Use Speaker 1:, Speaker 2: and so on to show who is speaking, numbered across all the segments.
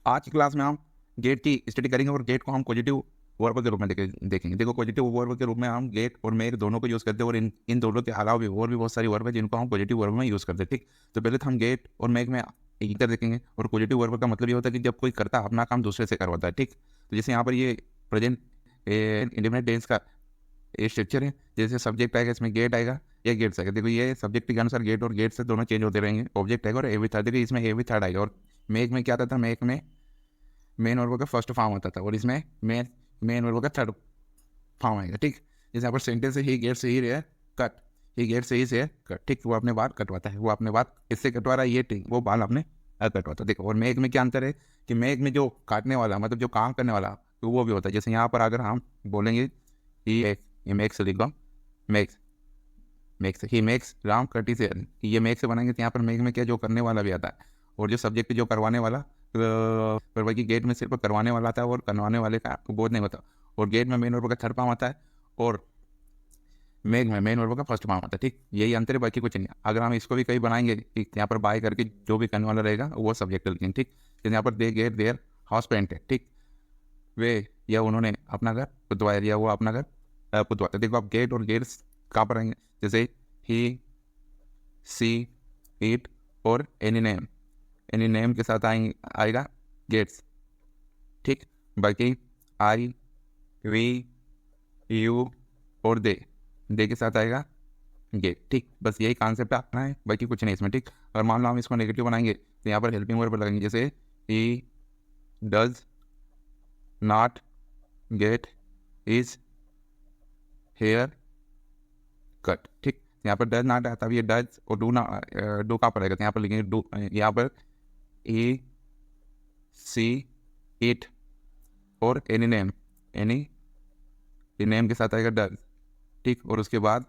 Speaker 1: आज की क्लास में हम गेट की स्टडी करेंगे और गेट को हम पॉजिटिव वर्ब के रूप में देखेंगे। देखो पॉजिटिव वर्ब के रूप में हम गेट और मेक दोनों को यूज़ करते हैं और इन इन दोनों के अलावा भी और भी बहुत सारी वर्ब है जिनको हम पॉजिटिव वर्ब में यूज़ करते हैं। ठीक, तो पहले तो हम गेट और मेक में इधर देखेंगे। और पॉजिटिव वर्ब का मतलब ये होता है कि जब कोई करता अपना काम दूसरे से करवाता है। ठीक, तो जैसे यहाँ पर ये प्रेजेंट इंडेफिनिट टेंस का ये स्ट्रक्चर है। जैसे सब्जेक्ट आएगा इसमें गेट आएगा या गेट्स आएगा। देखो ये सब्जेक्ट के अनुसार गेट और गेट से दोनों चेंज होते रहेंगे। ऑब्जेक्ट आएगा और ए भी थर्ड, देखिए इसमें ए भी थर्ड आएगा। और मेक में क्या आता था, मेक में मेन वर्ब का फर्स्ट फॉर्म होता था और इसमें मेन वर्ब का थर्ड फॉर्म आएगा। ठीक, जैसे यहाँ पर सेंटेंस है he gets he hair cut, he gets he hair cut. ठीक, वो अपने बाल कटवाता है, वो अपने बाल इससे कटवा रहा है, ये ठीक वो बाल अपने कटवाता है। देखो और मेक में क्या अंतर है कि मेक में जो काटने वाला मतलब जो काम करने वाला तो वो भी होता है। जैसे यहाँ पर अगर हम बोलेंगे ही मेक्स लिख लो, makes makes he makes Ram कटी से ये मेक से बनाएंगे तो यहाँ पर मेक में क्या जो करने वाला भी आता है और जो सब्जेक्ट जो करवाने वाला पर बाकी गेट में सिर्फ करवाने वाला आता है और करवाने वाले का बोझ नहीं होता। और गेट में मेन वर्ब का थर्ड फॉर्म आता है और मेक में मेन वर्ब का फर्स्ट फॉर्म आता है। ठीक, यही अंतर है, बाकी कुछ नहीं है। अगर हम इसको भी कहीं बनाएंगे ठीक, यहाँ पर बाय करके जो भी करने वाला रहेगा वो सब्जेक्ट लिखेंगे। ठीक, जैसे यहाँ पर they get their house paint है। ठीक, वे या उन्होंने अपना घर पुतवाया या वो अपना घर पुतवाते। देखो आप गेट और गेट्स कहाँ पर आएंगे, जैसे ही सी इट और एनी नेम के साथ आएगा गेट्स। ठीक, बाकी आई वी यू और दे के साथ आएगा गेट। ठीक, बस यही कॉन्सेप्ट आना है, बाकी कुछ नहीं इसमें। ठीक, और मान लो हम इसको नेगेटिव बनाएंगे तो यहाँ पर हेल्पिंग वर्ब लगेंगे, जैसे he does not gate is hair cut. ठीक, यहाँ पर डज नॉट आता है, ये डज और डू ना डू कहाँ पर आएगा तो यहाँ पर लिखेंगे डू, यहाँ पर ई सी इट और एनी नेम के साथ आएगा डज। ठीक, और उसके बाद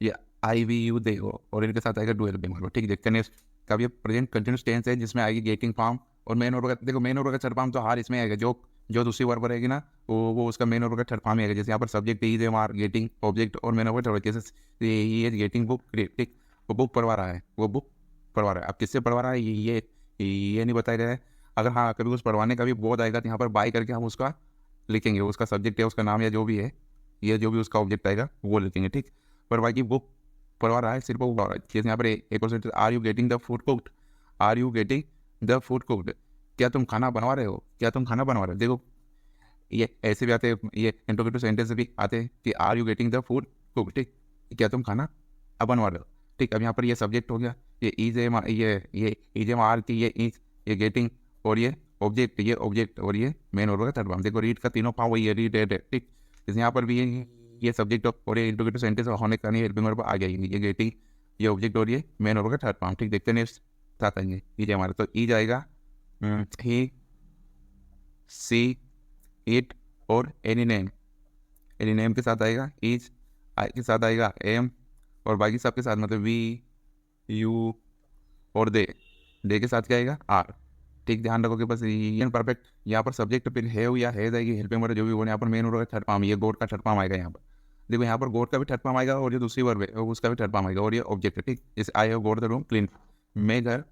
Speaker 1: ये आई वी यू दे और इनके साथ आएगा डू हेल्पिंग वर्ब। ठीक, देखते हैं कब ये प्रेजेंट कंटिन्यूस टेंस है जिसमें आएगी गेटिंग फॉर्म और मेन वर्ब का। देखो मेन वर्ब का थर्ड फॉर्म तो हर इसमें आएगा, जो जो दूसरी वर्ब रहेगी ना वो उसका मेन वर्ब का थर्ड फॉर्म आएगा। जैसे यहाँ पर subject is am are getting object और मेन वर्ब थर्ड, जैसे ये गेटिंग बुक। ठीक, वो बुक पढ़वा रहा है, वो बुक पढ़वा रहा है। अब किससे पढ़वा रहा है ये नहीं बताया गया है। अगर हाँ कभी उस पढ़वाने का भी बोध आएगा तो यहाँ पर बाय करके हम उसका लिखेंगे, उसका सब्जेक्ट है उसका नाम या जो भी है, ये जो भी उसका ऑब्जेक्ट आएगा वो लिखेंगे। ठीक, पर बाकी बुक पढ़वा रहा है सिर्फ वो पढ़वा रहा है। जैसे यहाँ पर एक और sentence, are you getting the food cooked, are you getting the food cooked, क्या तुम खाना बनवा रहे हो, क्या तुम खाना बनवा रहे हो। देखो ये ऐसे भी आते हैं, ये इंट्रोगेटिव सेंटेंस भी आते हैं कि are you getting the food cooked. ठीक, क्या तुम खाना अब बनवा रहे हो। ठीक, अब यहाँ पर ये सब्जेक्ट हो गया, ये इज एम ये इज एम आर की ये इज, ये गेटिंग और ये ऑब्जेक्ट और ये मेन वर्ब का थर्ड फॉर्म। देखो रीड का तीनों फॉर्म वही है, रीड है। ठीक, जैसे यहाँ पर भी ये सब्जेक्ट और ये इंट्रोगेटिव सेंटेंस होने का नहीं हेल्पिंग वर्ब आ गया, ये गेटिंग ये ऑब्जेक्ट और ये मेन वर्ब का थर्ड फॉर्म। ठीक, देखते हैं साथ आएंगे इज हमारा, तो ई जाएगा ही सी इट और एनी नेम के साथ आएगा इज, आई के साथ आएगा एम और बाकी सबके साथ मतलब वी यू और दे के साथ क्या आएगा आर। ठीक, ध्यान रखो कि बस ये परफेक्ट यहाँ पर सब्जेक्ट फिर हैव या हैज आएगी, हेल्पिंग वर्ब जो भी वो यहाँ पर मेन वर्ब का थर्ड फॉर्म, ये गोट का थर्ड फॉर्म आएगा यहाँ पर। देखो यहाँ पर गोट का भी थर्ड फॉर्म आएगा और जो दूसरी वर्ब है उसका भी थर्ड फॉर्म आएगा और ये ऑब्जेक्ट है। ठीक, जैसे I have got the room clean, मैं घर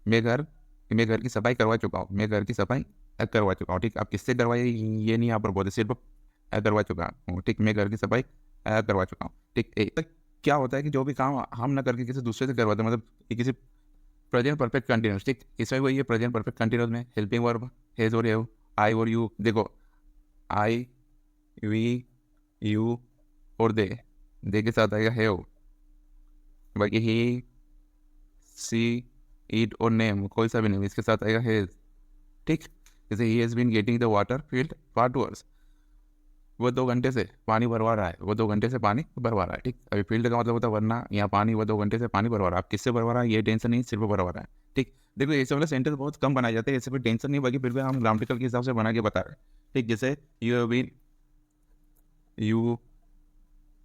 Speaker 1: मैं घर मैं घर की सफाई करवा चुका हूँ, मैं घर की सफाई करवा चुका हूँ। ठीक, आप किससे करवाइए ये नहीं यहाँ पर बोलते, सिर्फ करवा चुका हूँ। ठीक, मैं घर की सफाई करवा चुका हूँ। ठीक, क्या होता है कि जो भी काम हम ना करके किसी दूसरे से करवाते हैं, मतलब किसी प्रेजेंट परफेक्ट कंटिन्यूस। ठीक, इसमें वही है प्रेजेंट परफेक्ट कंटिन्यूस में हेल्पिंग वर्ब हैज और हैव, आई और यू। देखो आई वी यू और दे के साथ आएगा हैव, बाकी ही सी इट और नेम कोई सा भी नहीं, इसके साथ आएगा हैज। ठीक, जैसे he has been getting the water field for 2 hours, वो 2 घंटे से पानी भरवा रहा है, वो 2 घंटे से पानी भरवा रहा है। ठीक, अभी फील्ड का मतलब होता है वरना, यहाँ पानी वो 2 घंटे से पानी भरवा रहा है। आप किससे भरवा रहा है ये टेंशन नहीं, सिर्फ भरवा रहा है। ठीक, देखो ऐसे वाले सेंटेंस बहुत कम बनाए जाते हैं, ऐसे कोई टेंशन नहीं, बाकी फिर भी हम ग्रामेटिकल के हिसाब से बना के बता रहे हैं। ठीक, जैसे you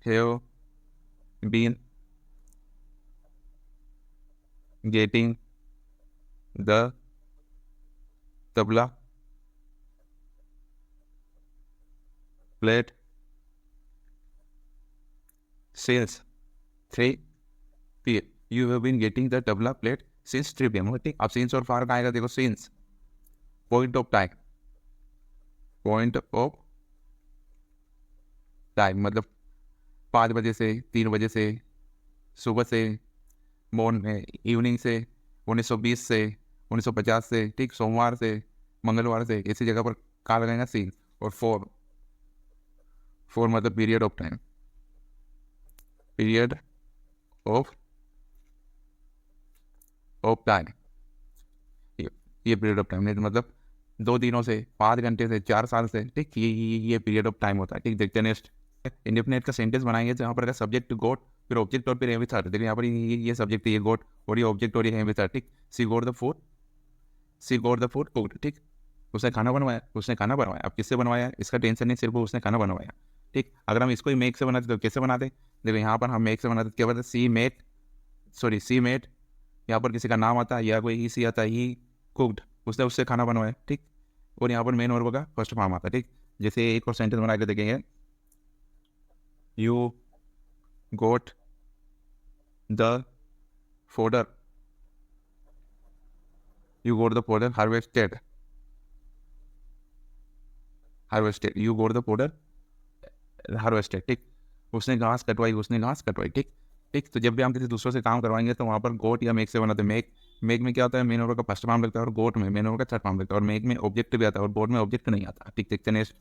Speaker 1: have been getting the tabla plate since 3 p.m. You have been getting the tabla plate since 3 p.m. ठीक, अब since और far का आएगा, देखो since point of time, point of time मतलब 5 बजे से 3 बजे से, सुबह से, मॉर्निंग इवनिंग से, 1920 से, 1950 से, ठीक, सोमवार से, मंगलवार से, इसी जगह पर कहाँ लगाएंगे सी। और फोर, फोर मतलब period of time, period of time, ये पीरियड ऑफ टाइम मतलब 2 दिनों से, 5 घंटे से, 4 साल से, ठीक, ये पीरियड ऑफ टाइम होता है। ठीक, देखते हैं नेक्स्ट। इंडेफिनेट का सेंटेंस बनाएंगे तो यहाँ पर सब्जेक्ट गोट, फिर ऑब्जेक्ट और फिर एम विथ हर। देखिए यहाँ पर ये सब्जेक्ट है, ये गोट, और ये ऑब्जेक्ट और ये एम विथ हर। ठीक, she got the food, she got the food cooked. ठीक, उसने खाना बनवाया, उसने खाना बनवाया। अब किससे बनवाया इसका टेंशन नहीं, सिर्फ उसने खाना बनवाया। ठीक, अगर हम इसको ही मेक से बनाते तो कैसे बनाते? देखो यहाँ पर हम मेक से बनाते क्या बताते, सी मेड, सॉरी सी मेड, यहाँ पर किसी का नाम आता है या कोई ही सी आता है, ही कुक्ड, उसने उससे खाना बनवाया। ठीक, और यहाँ पर मेन वर्ब का फर्स्ट फॉर्म आता है। ठीक, जैसे एक और सेंटेंस बना के देखेंगे, you got the fodder, you got the fodder harvested, harvested, you got the fodder harvested. ठीक, उसने घास कटवाई, उसने घास कटवाई। ठीक, ठीक, तो जब भी हम किसी दूसरों से काम करवाएंगे तो वहाँ पर गोट या मेक से बनाते हैं। मेक में क्या होता है, मेन वर्ब का फर्स्ट फॉर्म लगता है, और गोट में मेन वर्ब का थर्ड फॉर्म लगता है, और मेक में ऑब्जेक्ट भी आता है और गोट में ऑब्जेक्ट नहीं आता। ठीक, देखते हैं नेक्स्ट।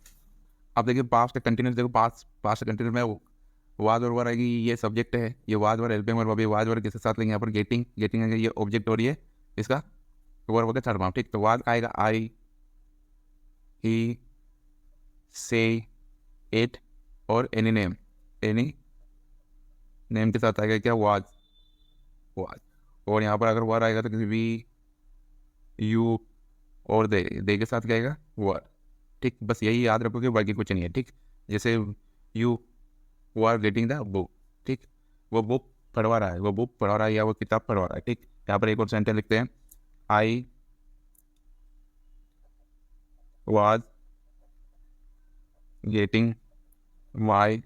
Speaker 1: अब देखिए पास्ट कंटिन्यूस, देखो पास्ट कंटिन्यूस में वाज और वर आएगी, ये सब्जेक्ट है, ये वाज वर हेल्पिंग वर्ब, अभी वाज वर किसके साथ लेंगे यहाँ पर, गेटिंग, गेटिंग है, ये ऑब्जेक्ट और ये इसका वर्ब हो गया थर्ड फॉर्म। ठीक, तो वाज आएगा आई, ही, से, इट, और एनी नेम, एनी नेम के साथ आएगा क्या, वाज, वाज। और यहाँ पर अगर वर आएगा तो किसी वी, यू, और दे के साथ क्या आएगा, वर। ठीक, बस यही याद रखो कि बाकी कुछ नहीं है। ठीक, जैसे you are getting the book, ठीक, वो बुक पढ़वा रहा है, वो बुक पढ़वा रहा है या वो किताब पढ़वा रहा है। ठीक, यहाँ पर एक और सेंटेंस लिखते हैं, I was getting my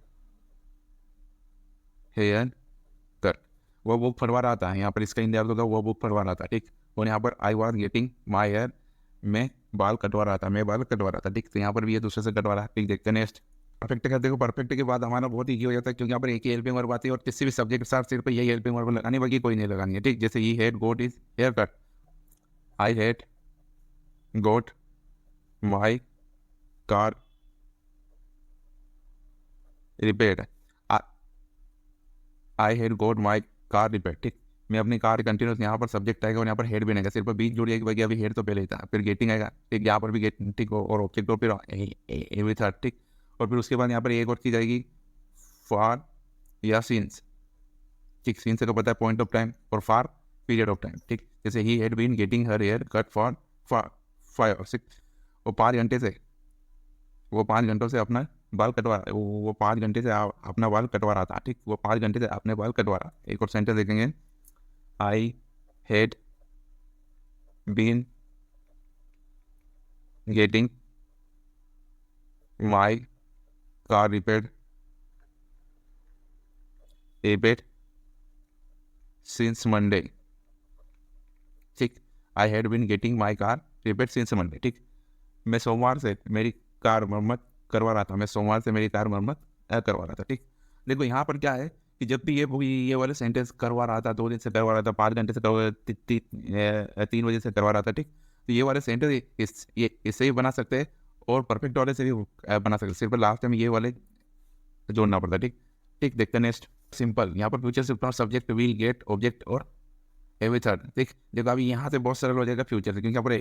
Speaker 1: hair cut, वो बुक पढ़वा रहा था। यहाँ पर इसका इंडिया होगा, वो बुक पढ़वा रहा था। ठीक, और यहाँ पर I was getting my hair, मैं बाल कटवा रहा था, मैं बाल कटवा रहा था। ठीक, तो यहाँ पर भी ये दूसरे से कटवा रहा है। ठीक, देखते हैं नेक्स्ट। परफेक्ट का देखो, परफेक्ट के बाद हमारा बहुत ईजी हो जाता है, क्योंकि यहाँ पर एक ही हेल्पिंग वर्ब आती है और किसी भी सब्जेक्ट के साथ सिर्फ यही हेल्पिंग वर्ब लगानी, बाकी कोई नहीं लगानी है। ठीक, जैसे ही had got his hair cut, I had got my car repair, I had got my car repair. ठीक, मैं अपनी कार कंटिन्यूस, यहाँ पर सब्जेक्ट आएगा और यहाँ पर हेड भी नहीं आएगा, सिर्फ बीच जुड़ जाएगी, बाकी अभी हेड तो पहले ही था, फिर गेटिंग आएगा। ठीक, यहाँ पर भी गेट, ठीक, और ऑब्जेक्ट और फिर एवरी थर्ड। ठीक, और फिर उसके बाद यहाँ पर एक और चीज़ आएगी, फॉर या सीन्स। ठीक, सीन्स का पता है पॉइंट ऑफ टाइम, और फार पीरियड ऑफ टाइम। ठीक, जैसे he had been getting her hair cut for 5 6, वो 5 घंटे से, वो 5 घंटों से अपना बाल कटवा रहा, वो 5 घंटे से अपना बाल कटवा रहा था। ठीक, वो 5 घंटे से अपने बाल कटवा रहा। एक और सेंटेंस देखेंगे, I had been getting my car repaired repaired since Monday. ठीक, I had been getting my car repaired since Monday. ठीक, मैं सोमवार से मेरी कार मरम्मत करवा रहा था, मैं सोमवार से मेरी कार मरम्मत करवा रहा था। ठीक, देखो यहाँ पर क्या है कि जब भी ये वाले सेंटेंस करवा रहा था, 2 दिन से करवा रहा था, 5 घंटे से करवा, 3 बजे से करवा रहा था। ठीक, तो ये वाले सेंटेंस इससे ही बना सकते हैं, और परफेक्ट वाले से भी बना सकते हैं, सिर्फ लास्ट में ये वाले जोड़ना पड़ता है। ठीक, ठीक, देखते हैं नेक्स्ट। सिंपल, यहाँ पर फ्यूचर सिर्फ सब्जेक्ट विल गेट ऑब्जेक्ट और एवरी थर्ड। ठीक, देखो अभी यहाँ से बहुत सरल हो जाएगा फ्यूचर से, क्योंकि यहाँ पर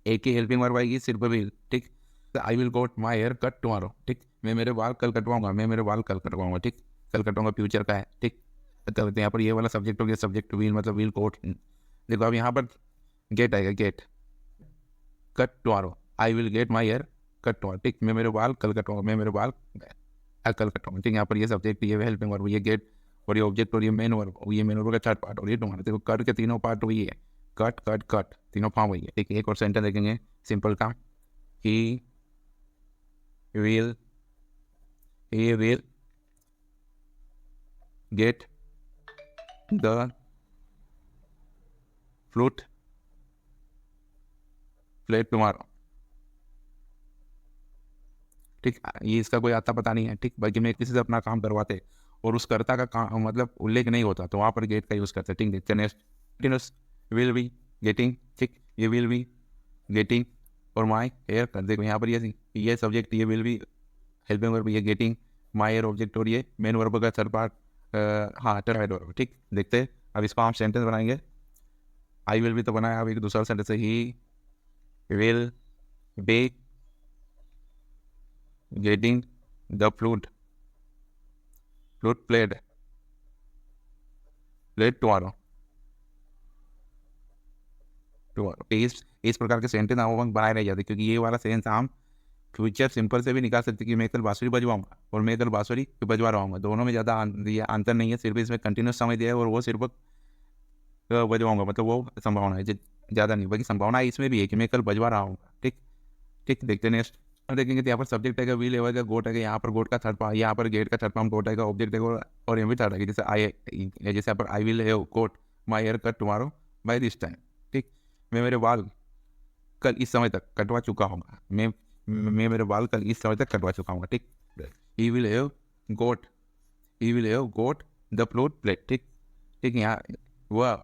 Speaker 1: एक ही हेल्पिंग वर्ब आएगी, सिर्फ विल। ठीक, I will got my hair cut tomorrow. ठीक, मैं मेरे बाल कल कटवाऊंगा, मैं मेरे बाल कल कटवाऊंगा। ठीक, कल कटवाऊंगा फ्यूचर का है। ठीक, तो यहाँ पर ये वाला सब्जेक्ट हो गया, सब्जेक्ट विल मतलब विल गोट। देखो अब यहाँ पर गेट आएगा, get cut tomorrow, I will get my hair cut tomorrow. ठीक, मैं मेरे बाल कल कटवाऊंगा, मैं मेरे बाल कल कटवाऊंगा। ठीक, यहाँ पर ये सब्जेक्ट, ये हेल्पिंग वर्ब, ये गेट, और ये ऑब्जेक्ट, और ये मेन वर्ब, ये मेन वर्ब का थर्ड पार्ट, और ये टुमारो। देखो कट के तीनों पार्ट वही है, कट कट कट, तीनों फॉर्म वही है। ठीक, एक और सेंटेंस देखेंगे सिंपल का, he will get the fruit plate tomorrow. ठीक, ये इसका कोई आता पता नहीं है, ठीक, बल्कि मैं किसी से अपना काम करवाते और उस कर्ता का काम मतलब उल्लेख नहीं होता तो वहाँ पर गेट का यूज़ करते हैं, ठीक। देखते next, continuous will be getting, ठीक, ये विल बी गेटिंग और माई एयर कर, देखो यहाँ पर ये सब्जेक्ट, ये विल बी हेल्पिंग वर्ब, ये गेटिंग, माई एयर ऑब्जेक्ट और ये मेन वर्ब का थर्ड पार्ट, हाँ थर्ड वर्ब, ठीक। देखते हैं अब इसको हम सेंटेंस बनाएंगे। आई विल भी तो बनाया, अब एक दूसरा सेंटेंस है, he will be getting the flute played tomorrow. इस प्रकार के सेंटेंस हम बनाए रह जाते, क्योंकि ये वाला सेंस हम फ्यूचर सिंपल से भी निकाल सकते कि मैं कल बांसुरी बजवाऊंगा और मैं कल बांसुरी बजवा रहा हूँ, दोनों में ज़्यादा ये अंतर नहीं है, सिर्फ इसमें कंटिन्यूस समय दिया है और वो सिर्फ बजवाऊंगा, मतलब वो संभावना है ज़्यादा नहीं, बाकी संभावना इसमें भी है कि मैं कल बजवा रहा हूँ, ठीक। ठीक, देखते नेक्स्ट देखेंगे तो यहाँ पर सब्जेक्ट आएगा, विल आएगा, गोट आएगा, यहाँ पर गोट का थर्ड पार्ट, यहाँ पर गेट का थर्ड पार्ट गोट आएगा, ऑब्जेक्ट आएगा और यहाँ भी थर्ड आएगा, जैसे जैसे यहाँ पर I will have got my hair cut tomorrow by this time, ठीक। मैं मेरे बाल कल इस समय तक कटवा चुका हूँगा, मैं मेरे बाल कल इस समय तक कटवा चुका हूँगा, ठीक। He will have goat the flute plate, ठीक। ठीक, यहाँ वह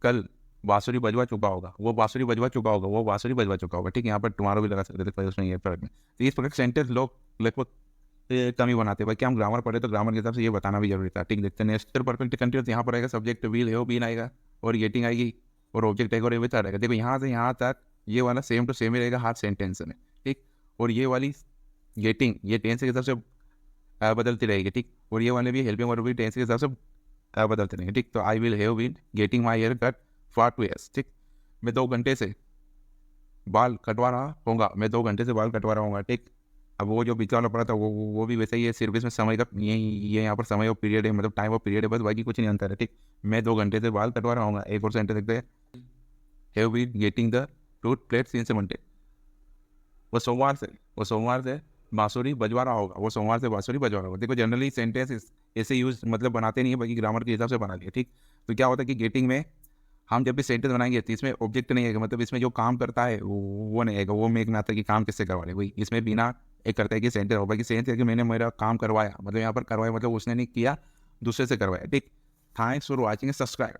Speaker 1: कल बांसुरी बजवा चुका होगा, वो बांसुरी बजवा चुका होगा, वो बांसुरी बजवा चुका होगा, ठीक। यहाँ पर तुम्हारा भी लगा सकते थे, कोई उसमें ये फर्क नहीं। तो इस प्रकार सेंटेंस लोग लगभग कम ही बनाते हैं, भाई क्या हम ग्रामर पढ़े तो ग्रामर के हिसाब से ये बताना भी जरूरी था, ठीक। देखते हैं नेक्स्ट परफेक्ट कंटिन्यूस, यहाँ पर आएगा सब्जेक्ट विल हैव बीन आएगा और गेटिंग आएगी और ऑब्जेक्ट आएगा और ये आएगा। देखो यहाँ से यहाँ तक ये वाला सेम टू सेम ही रहेगा हर सेंटेंस में, ठीक। और ये वाली गेटिंग ये टेंस के हिसाब से बदलती रहेगी, ठीक। और ये वाले भी हेल्पिंग वर्ब भी टेंस के हिसाब से बदलते रहेंगे, ठीक। तो I will have been getting my hair cut for 2 years, ठीक। मैं 2 घंटे से बाल कटवा रहा होगा, मैं 2 घंटे से बाल कटवा रहा हूँगा, ठीक। अब वो जो बीच वाला पड़ा था वो भी वैसे ही है, सिर्फ इसमें समय का ये यहाँ पर समय और पीरियड है, मतलब टाइम और पीरियड है, बस बाकी कुछ नहीं अंतर है, ठीक। मैं 2 घंटे से बाल कटवा रहा हूँगा। एक और सेंटेंस देखते हैं, have been getting the flute plate since Monday, वो सोमवार से बांसुरी बजवा रहा होगा, वो सोमवार से बांसुरी बजवा रहा होगा। देखो जनरली सेंटेंस ऐसे यूज मतलब बनाते नहीं है, बाकी ग्रामर के हिसाब से बना लिया, ठीक। तो क्या होता है कि गेटिंग में हम जब भी सेंटेंस बनाएंगे तो इसमें ऑब्जेक्ट नहीं आएगा, मतलब इसमें जो काम करता है वो नहीं आएगा, वो मेक नाता कि काम किससे करवा रहे, वही इसमें बिना एक करता है कि सेंटेंस होगा कि सेंस है कि मैंने मेरा काम करवाया, मतलब यहाँ पर करवाया मतलब उसने नहीं किया, दूसरे से करवाया, ठीक। Thanks for watching, subscribe.